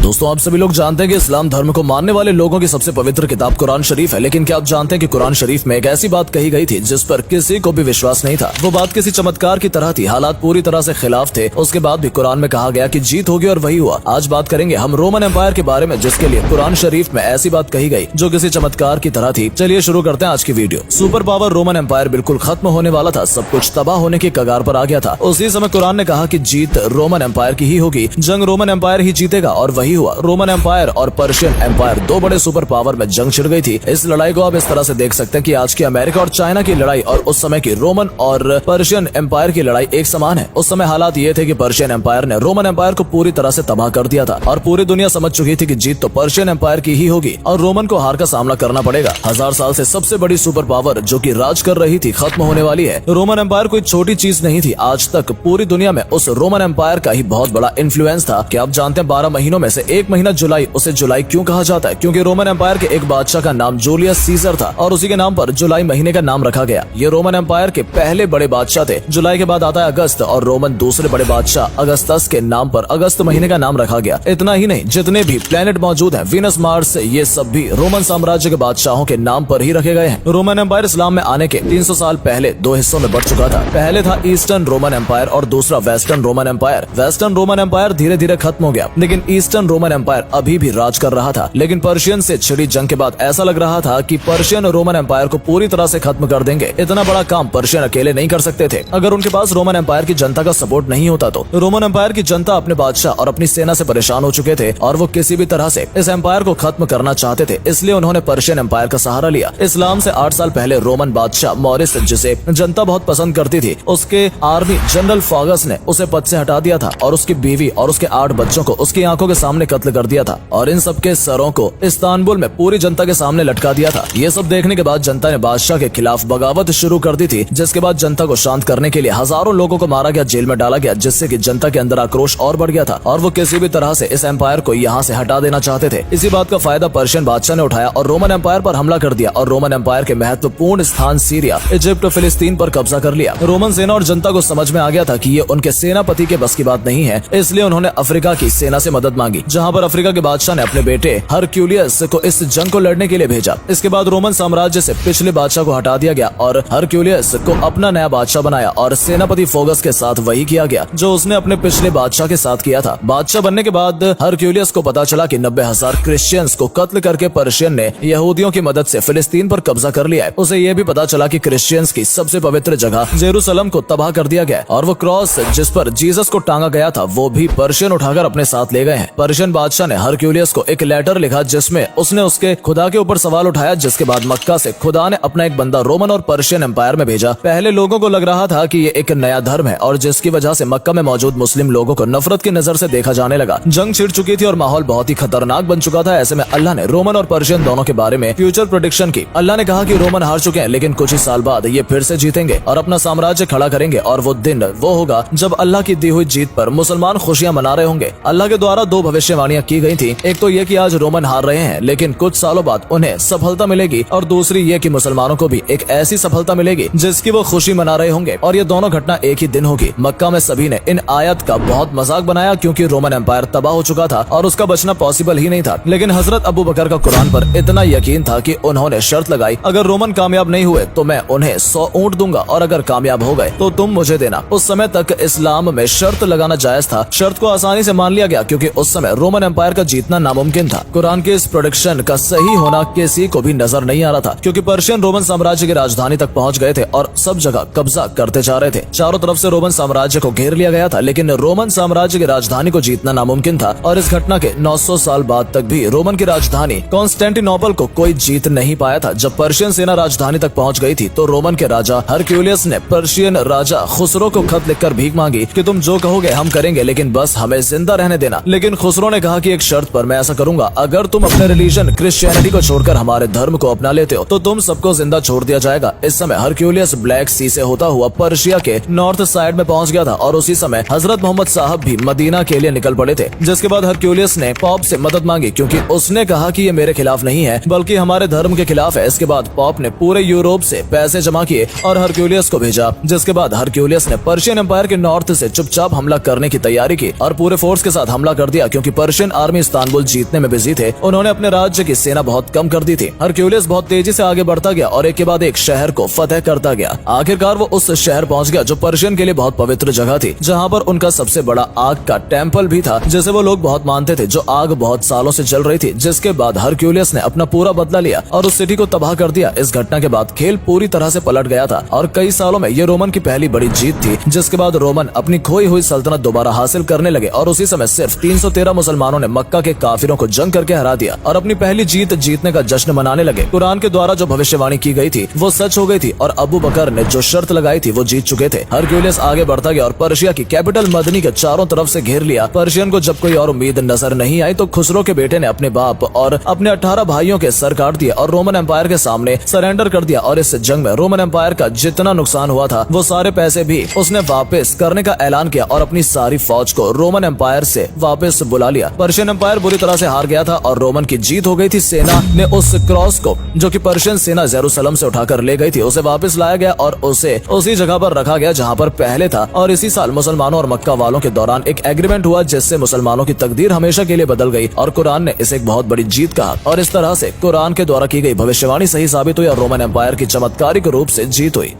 दोस्तों, आप सभी लोग जानते हैं कि इस्लाम धर्म को मानने वाले लोगों की सबसे पवित्र किताब कुरान शरीफ है। लेकिन क्या आप जानते हैं कि कुरान शरीफ में एक ऐसी बात कही गई थी जिस पर किसी को भी विश्वास नहीं था। वो बात किसी चमत्कार की तरह थी, हालात पूरी तरह से खिलाफ थे। उसके बाद भी कुरान में कहा गया कि जीत होगी और वही हुआ। आज बात करेंगे हम रोमन एम्पायर के बारे में, जिसके लिए कुरान शरीफ में ऐसी बात कही गई जो किसी चमत्कार की तरह थी। चलिए शुरू करते हैं आज की video. Super power Roman empire बिल्कुल खत्म होने वाला था, सब कुछ तबाह होने की कगार पर आ गया था। उसी समय कुरान ने कहा कि जीत रोमन एम्पायर की ही होगी, जंग रोमन एम्पायर ही जीतेगा, और वही हुआ। रोमन एम्पायर और पर्शियन एम्पायर, दो बड़े सुपर पावर में जंग छिड़ गई थी। इस लड़ाई को आप इस तरह से देख सकते हैं कि आज की अमेरिका और चाइना की लड़ाई और उस समय की रोमन और पर्शियन एम्पायर की लड़ाई एक समान है। उस समय हालात ये थे कि पर्शियन एम्पायर ने रोमन एम्पायर को पूरी तरह से तबाह कर दिया था और पूरी दुनिया समझ चुकी थी कि जीत तो पर्शियन एम्पायर की ही होगी और रोमन को हार का सामना करना पड़ेगा। 1000 साल से सबसे बड़ी सुपर पावर जो कि राज कर रही थी खत्म होने वाली है। रोमन एम्पायर कोई छोटी चीज नहीं थी। आज तक पूरी दुनिया में उस रोमन एम्पायर का ही बहुत बड़ा इन्फ्लुएंस था। क्या आप जानते हैं 12 महीनों में से एक महीना जुलाई, उसे जुलाई क्यों कहा जाता है? क्योंकि रोमन एम्पायर के एक बादशाह का नाम जूलियस सीजर था और उसी के नाम पर जुलाई महीने का नाम रखा गया। ये रोमन एम्पायर के पहले बड़े बादशाह थे। जुलाई के बाद आता है अगस्त और रोमन दूसरे बड़े बादशाह अगस्तस के नाम पर अगस्त महीने का नाम रखा गया। इतना ही नहीं, जितने भी प्लेनेट मौजूद हैं, विनस, मार्स, ये सब भी रोमन साम्राज्य के बादशाहों के नाम पर ही रखे गए हैं। रोमन एम्पायर इस्लाम में आने के 300 साल पहले दो हिस्सों में बढ़ चुका था। पहले था ईस्टर्न रोमन एम्पायर और दूसरा western Roman empire. Western Roman empire धीरे धीरे खत्म हो गया, लेकिन ईस्टर्न रोमन एम्पायर अभी भी राज कर रहा था। लेकिन पर्शियन से छिड़ी जंग के बाद ऐसा लग रहा था कि पर्शियन रोमन एम्पायर को पूरी तरह से खत्म कर देंगे। इतना बड़ा काम पर्शियन अकेले नहीं कर सकते थे। अगर उनके पास रोमन एम्पायर की जनता का सपोर्ट नहीं होता तो रोमन एम्पायर की जनता अपने बादशाह और अपनी सेना से परेशान हो चुके थे और वो किसी भी तरह से इस एम्पायर को खत्म करना चाहते थे। इसलिए उन्होंने पर्शियन एम्पायर का सहारा लिया। इस्लाम से 8 साल पहले रोमन बादशाह मॉरिस, जिसे जनता बहुत पसंद करती थी, उसके आर्मी जनरल फागस ने उसे पद से हटा दिया था और उसकी बीवी और उसके 8 बच्चों को उसकी आंखों के सामने कत्ल कर दिया था और इन सबके सरों को इस्तांबुल में पूरी जनता के सामने लटका दिया था। ये सब देखने के बाद जनता ने बादशाह के खिलाफ बगावत शुरू कर दी थी, जिसके बाद जनता को शांत करने के लिए हजारों लोगों को मारा गया, जेल में डाला गया, जिससे कि जनता के अंदर आक्रोश और बढ़ गया था और वो किसी भी तरह से इस एम्पायर को यहाँ से हटा देना चाहते थे। इसी बात का फायदा पर्शियन बादशाह ने उठाया और रोमन एम्पायर पर हमला कर दिया और रोमन एम्पायर के महत्वपूर्ण स्थान सीरिया, इजिप्ट, फिलिस्तीन पर कब्जा कर लिया। रोमन सेना और जनता को समझ में आ गया था कि ये उनके सेनापति के बस की बात नहीं है, इसलिए उन्होंने अफ्रीका की सेना से मदद मांगी, जहाँ पर अफ्रीका के बादशाह ने अपने बेटे हरक्यूलियस को इस जंग को लड़ने के लिए भेजा। इसके बाद रोमन साम्राज्य से पिछले बादशाह को हटा दिया गया और हरक्यूलियस को अपना नया बादशाह बनाया और सेनापति फोगस के साथ वही किया गया जो उसने अपने पिछले बादशाह के साथ किया था। बादशाह बनने के बाद हरक्यूलियस को पता चला कि 90,000 क्रिश्चियंस को कत्ल करके पर्शियन ने यहूदियों की मदद से फिलिस्तीन पर कब्जा कर लिया है। उसे यह भी पता चला कि क्रिश्चियंस की सबसे पवित्र जगह जेरूसलम को तबाह कर दिया गया और वो क्रॉस जिस पर जीसस को टांगा गया था वो भी पर्शियन उठाकर अपने साथ ले गए हैं। पर्शियन बादशाह ने हरक्यूलियस को एक लेटर लिखा जिसमें उसने उसके खुदा के ऊपर सवाल उठाया, जिसके बाद मक्का से खुदा ने अपना एक बंदा रोमन और पर्शियन एम्पायर में भेजा। पहले लोगों को लग रहा था कि ये एक नया धर्म है और जिसकी वजह से मक्का में मौजूद मुस्लिम लोगों को नफरत की नजर से देखा जाने लगा। जंग छिड़ चुकी थी और माहौल बहुत ही खतरनाक बन चुका था। ऐसे में अल्लाह ने रोमन और पर्शियन दोनों के बारे में फ्यूचर प्रेडिक्शन की। अल्लाह ने कहा कि रोमन हार चुके हैं, लेकिन कुछ ही साल बाद ये फिर से जीतेंगे और अपना साम्राज्य खड़ा करेंगे और वो दिन वो होगा जब अल्लाह की दी हुई जीत पर मुसलमान खुशियां मना रहे होंगे। अल्लाह के द्वारा 2 भविष्यवाणियां की गई थी। एक तो ये कि आज रोमन हार रहे हैं लेकिन कुछ सालों बाद उन्हें सफलता मिलेगी और दूसरी ये कि मुसलमानों को भी एक ऐसी सफलता मिलेगी जिसकी वो खुशी मना रहे होंगे और ये दोनों घटना एक ही दिन होगी। मक्का में सभी ने इन आयत का बहुत मजाक बनाया क्योंकि रोमन एम्पायर तबाह हो चुका था और उसका बचना पॉसिबल ही नहीं था। लेकिन हजरत अबू बकर का कुरान पर इतना यकीन था कि उन्होंने शर्त लगाई, अगर रोमन कामयाब नहीं हुए तो मैं उन्हें 100 ऊंट दूंगा और अगर कामयाब हो गए तो तुम मुझे देना। उस समय तक इस्लाम में शर्त लगाना जायज था। शर्त को आसानी से मान लिया गया क्योंकि उस समय रोमन एम्पायर का जीतना नामुमकिन था। कुरान के इस प्रोडिक्शन का सही होना किसी को भी नजर नहीं आ रहा था क्योंकि पर्शियन रोमन साम्राज्य की राजधानी तक पहुंच गए थे और सब जगह कब्जा करते जा रहे थे। चारों तरफ से रोमन साम्राज्य को घेर लिया गया था, लेकिन रोमन साम्राज्य की राजधानी को जीतना नामुमकिन था और इस घटना के 900 साल बाद तक भी रोमन की राजधानी कॉन्स्टेंटिनोपल को कोई जीत नहीं पाया था। जब पर्शियन सेना राजधानी तक पहुंच गई थी तो रोमन के राजा हरक्यूलियस ने पर्शियन राजा खुसरो को खत लिखकर भीख मांगी कि तुम जो कहोगे हम करेंगे, लेकिन बस हमें जिंदा रहने देना। लेकिन खुसरो ने कहा कि एक शर्त पर मैं ऐसा करूंगा, अगर तुम अपने रिलीजन क्रिश्चियनिटी को छोड़कर हमारे धर्म को अपना लेते हो तो तुम सबको जिंदा छोड़ दिया जाएगा। इस समय हरक्यूलियस ब्लैक सी से होता हुआ पर्शिया के नॉर्थ साइड में पहुंच गया था और उसी समय हजरत मोहम्मद साहब भी मदीना के लिए निकल पड़े थे। जिसके बाद हरक्यूलियस ने पॉप से मदद मांगी क्योंकि उसने कहा कि ये मेरे खिलाफ नहीं है बल्कि हमारे धर्म के खिलाफ है। इसके बाद पॉप ने पूरे यूरोप से पैसे जमा किए और हरक्यूलियस को भेजा, जिसके बाद हरक्यूलियस ने पर्शियन एम्पायर के नॉर्थ से चुपचाप हमला करने की तैयारी की और पूरे फोर्स के साथ हमला कर दिया क्योंकि पर्शियन आर्मी इस्तांबुल जीतने में बिजी थे, उन्होंने अपने राज्य की सेना बहुत कम कर दी थी। हरक्यूलियस बहुत तेजी से आगे बढ़ता गया और एक के बाद एक शहर को फतेह करता गया। आखिरकार वो उस शहर पहुंच गया जो पर्शियन के लिए बहुत पवित्र जगह थी, जहां पर उनका सबसे बड़ा आग का टेम्पल भी था, जिसे वो लोग बहुत मानते थे, जो आग बहुत सालों से जल रही थी। जिसके बाद हरक्यूलियस ने अपना पूरा बदला लिया और उस सिटी को तबाह कर दिया। इस घटना के बाद खेल पूरी तरह से पलट गया था और कई सालों में ये रोमन की पहली बड़ी जीत थी, जिसके बाद रोमन अपनी खोई हुई सल्तनत दोबारा हासिल करने लगे और उसी समय सिर्फ 313 मुसलमानों ने मक्का के काफिरों को जंग करके हरा दिया और अपनी पहली जीत जीतने का जश्न मनाने लगे। कुरान के द्वारा जो भविष्यवाणी की गई थी वो सच हो गई थी और अबू बकर ने जो शर्त लगाई थी वो जीत चुके थे। हरक्यूलियस आगे बढ़ता गया और पर्शिया की कैपिटल मदनी के चारों तरफ से घेर लिया। पर्शियन को जब कोई और उम्मीद नजर नहीं आई तो खुसरो के बेटे ने अपने बाप और अपने 18 भाइयों के सर काट दिया और रोमन एम्पायर के सामने सरेंडर कर दिया। और इस जंग में रोमन एम्पायर का जितना नुकसान हुआ था वो सारे पैसे भी उसने वापस करने का ऐलान किया और अपनी सारी फौज को रोमन एम्पायर से वापस बुला लिया। पर्शियन एम्पायर बुरी तरह से हार गया था और रोमन की जीत हो गई थी। सेना ने उस क्रॉस को जो कि पर्शियन सेना जेरूसलम से उठाकर ले गई थी उसे वापस लाया गया और उसे उसी जगह पर रखा गया जहां पर पहले था। और इसी साल मुसलमानों और मक्का वालों के दौरान एक एग्रीमेंट हुआ जिससे मुसलमानों की तकदीर हमेशा के लिए बदल गई और कुरान ने इसे एक बहुत बड़ी जीत कहा। और इस तरह से कुरान के द्वारा की गई भविष्यवाणी सही साबित हुई और रोमन एम्पायर की चमत्कारिक रूप से जीत हुई।